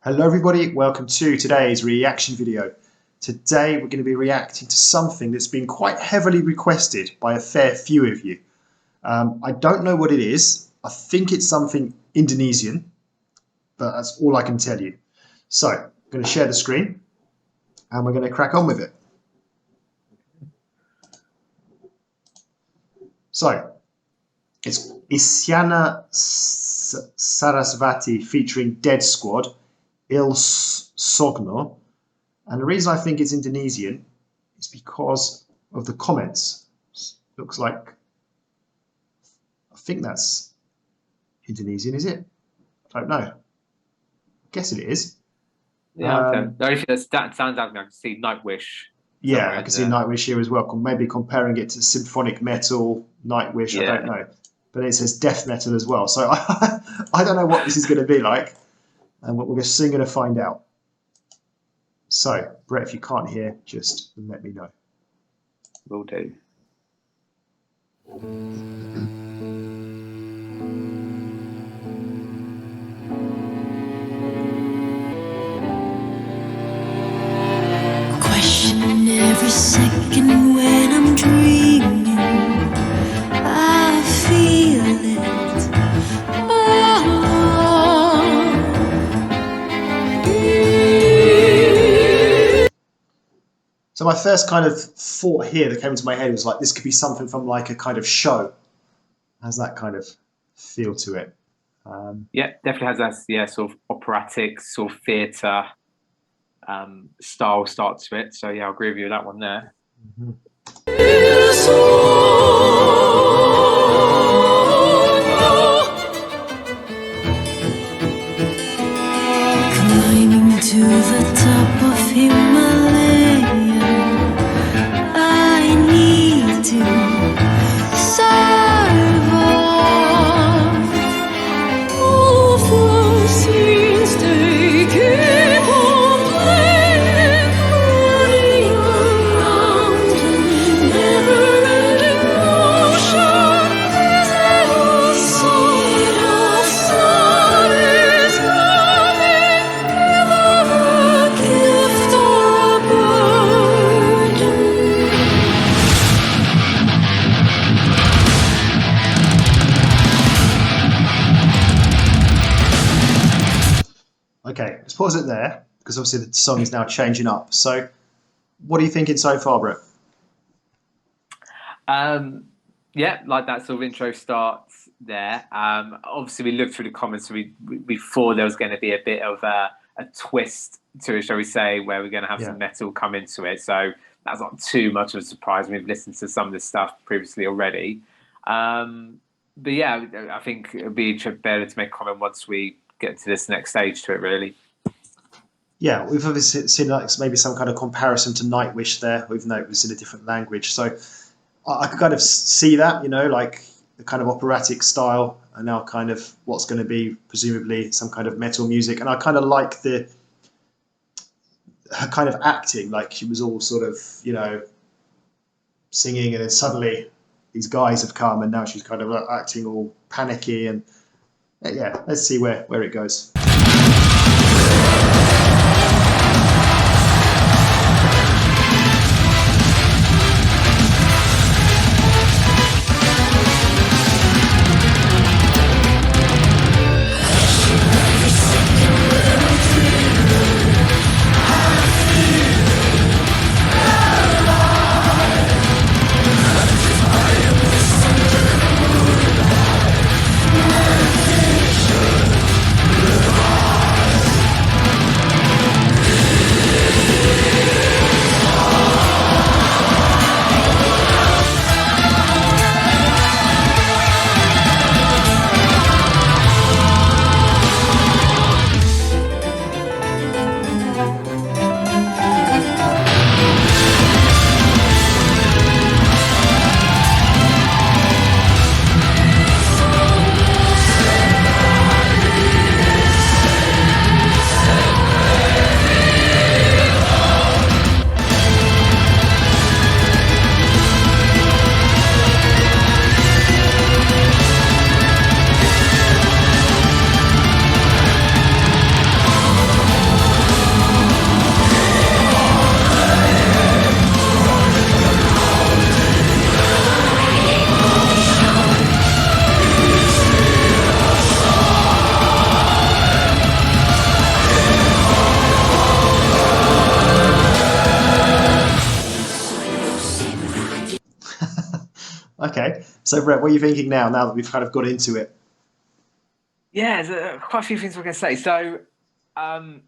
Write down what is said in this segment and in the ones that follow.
Hello everybody, welcome to today's reaction video. Today we're going to be reacting to something that's been quite heavily requested by a fair few of you. I don't know what it is. I think it's something Indonesian, but that's all I can tell you. So I'm going to share the screen and we're going to crack on with it. So it's Isyana Sarasvati featuring DeadSquad, SOGNO, and the reason I think it's Indonesian is because of the comments. Looks like, I think that's Indonesian, is it? I don't know. I guess it is. Yeah, okay. The only thing that stands out, I can see Nightwish. Yeah, I can see Nightwish here as well. Maybe comparing it to symphonic metal, Nightwish, yeah. I don't know. But it says death metal as well. So I don't know what this is going to be like. And we're soon going to find out. So, Brett, if you can't hear, just let me know. Will do. Question every second when I'm dreaming. I feel it. So my first kind of thought here that came into my head was like, this could be something from like a kind of show. Has that kind of feel to it. Yeah, definitely has that sort of operatic, sort of theatre style start to it. So yeah, I'll agree with you with that one there. Climbing to the top of Himalaya. Okay, let's pause it there, because obviously the song is now changing up. So, what are you thinking so far, Brett? Yeah, like that sort of intro starts there. Obviously, we looked through the comments. We thought there was going to be a bit of a twist to it, shall we say, where we're going to have some metal come into it. So that's not too much of a surprise. We've listened to some of this stuff previously already. But yeah, I think it'll be better to make a comment once we get to this next stage to it, really. Yeah, we've obviously seen like maybe some kind of comparison to Nightwish there, even though it was in a different language. So I could kind of see that, you know, like the kind of operatic style, and now kind of what's going to be presumably some kind of metal music. And I kind of like her kind of acting, like she was all sort of, you know, singing, and then suddenly these guys have come, and now she's kind of acting all panicky. And yeah, let's see where it goes. So, Brett, what are you thinking now that we've kind of got into it? Yeah, there's quite a few things we're going to say. So, from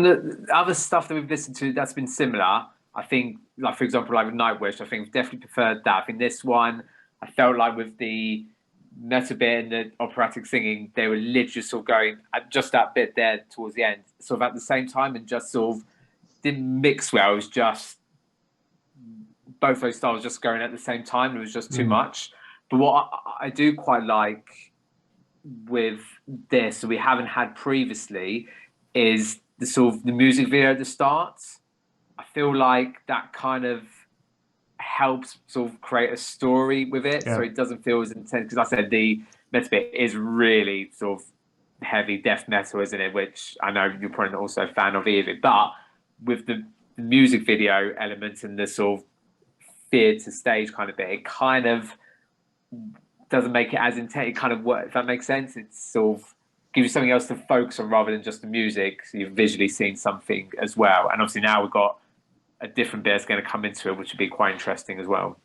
the other stuff that we've listened to that's been similar, I think, like, for example, like with Nightwish, I think we've definitely preferred that. I think this one, I felt like with the metal bit and the operatic singing, they were literally sort of going at just that bit there towards the end, sort of at the same time, and just sort of didn't mix well. It was just both those styles just going at the same time. It was just too much. But what I do quite like with this, we haven't had previously, is the sort of the music video at the start. I feel like that kind of helps sort of create a story with it, so it doesn't feel as intense. Because I said the metal bit is really sort of heavy death metal, isn't it? Which I know you're probably not also a fan of either. But with the music video elements and the sort of theatre stage kind of bit, it kind of doesn't make it as intense. It kind of works, if that makes sense. It's sort of gives you something else to focus on rather than just the music. So you've visually seen something as well. And obviously now we've got a different bit that's going to come into it, which would be quite interesting as well.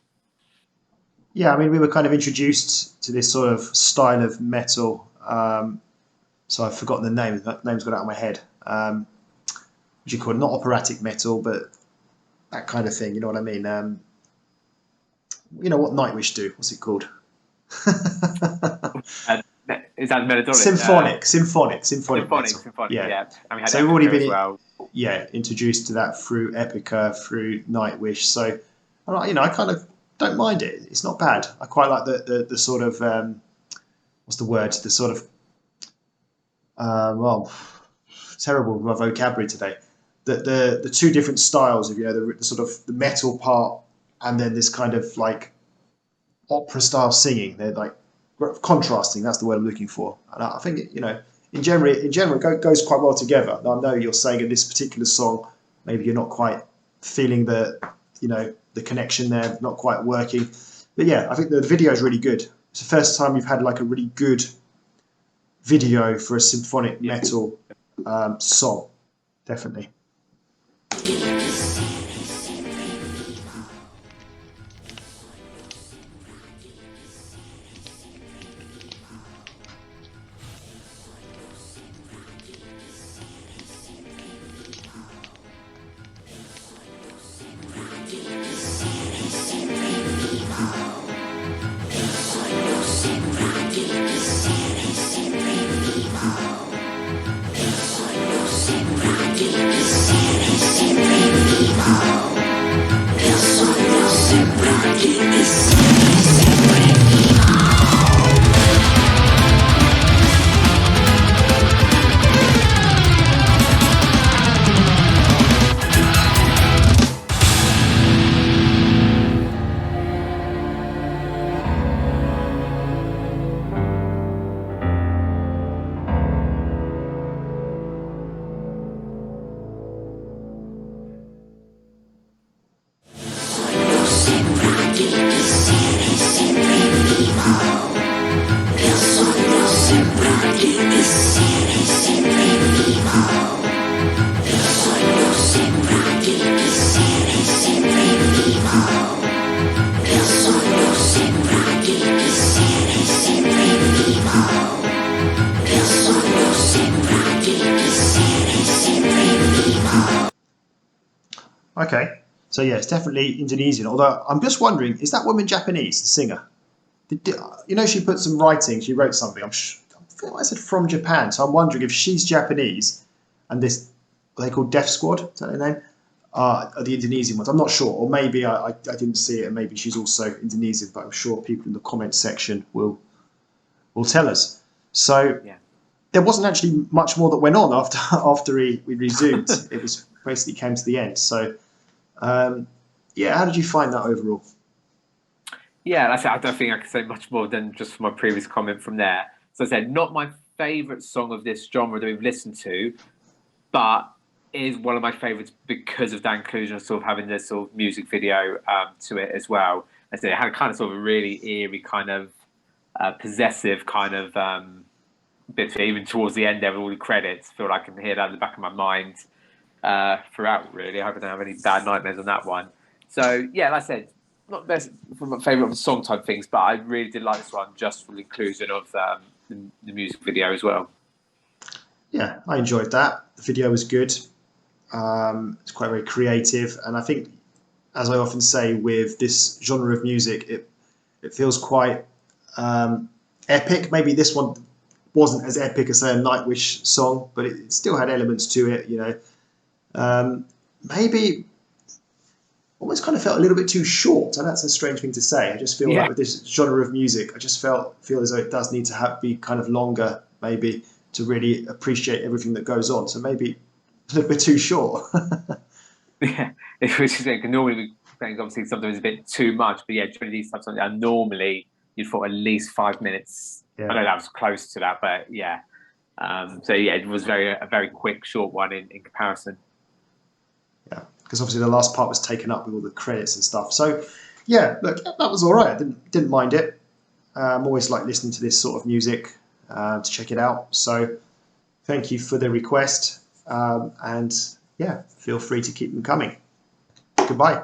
Yeah, I mean, we were kind of introduced to this sort of style of metal. So I've forgotten the name. That name's got out of my head. What do you call it? Not operatic metal, but that kind of thing. You know what I mean? You know what Nightwish do? What's it called? Is that melodic? Symphonic. Yeah. And we had so we've already been as well. introduced to that through Epica, through Nightwish. So I kind of don't mind it. It's not bad. I quite like the sort of what's the word? The sort of terrible with my vocabulary today. The two different styles of the sort of the metal part and then this kind of like opera style singing. They're like contrasting. That's the word I'm looking for. And I think in general it goes quite well together. Now, I know you're saying in this particular song maybe you're not quite feeling the connection there, not quite working. But yeah, I think the video is really good. It's the first time you've had like a really good video for a symphonic metal song, definitely. Okay, so yeah, it's definitely Indonesian. Although I'm just wondering, is that woman Japanese, the singer? She put some writing. She wrote something. I feel like I said from Japan. So I'm wondering if she's Japanese, and this are they called DeadSquad? Is that their name? Are the Indonesian ones? I'm not sure, or maybe I didn't see it, and maybe she's also Indonesian. But I'm sure people in the comments section will tell us. So Yeah. There wasn't actually much more that went on after we resumed. It was basically came to the end. So. How did you find that overall? Yeah, I don't think I can say much more than just from my previous comment from there. So I said, not my favourite song of this genre that we've listened to, but is one of my favourites because of that inclusion of sort of having this sort of music video to it as well. I said it had kind of sort of a really eerie kind of possessive kind of bit to it, even towards the end there with all the credits. I feel like I can hear that in the back of my mind throughout, really. I hope I don't have any bad nightmares on that one. So, yeah, like I said, not best from my favourite of the song type things, but I really did like this one just for the inclusion of the music video as well. Yeah, I enjoyed that. The video was good. It's quite very creative, and I think, as I often say with this genre of music, it feels quite epic. Maybe this one wasn't as epic as, say, a Nightwish song, but it still had elements to it, you know. Maybe almost kind of felt a little bit too short, and that's a strange thing to say. I just feel like with this genre of music, I just feel as though it does need to be kind of longer, maybe, to really appreciate everything that goes on. So maybe a little bit too short. Yeah, it was normally we think obviously sometimes a bit too much, but yeah, during these types of normally you'd thought at least 5 minutes. Yeah. I know that was close to that, but yeah. So yeah, it was a very quick, short one in comparison. Yeah, because obviously the last part was taken up with all the credits and stuff. So yeah, look, that was all right. I didn't mind it. Always like listening to this sort of music, to check it out. So thank you for the request, and yeah, feel free to keep them coming. Goodbye.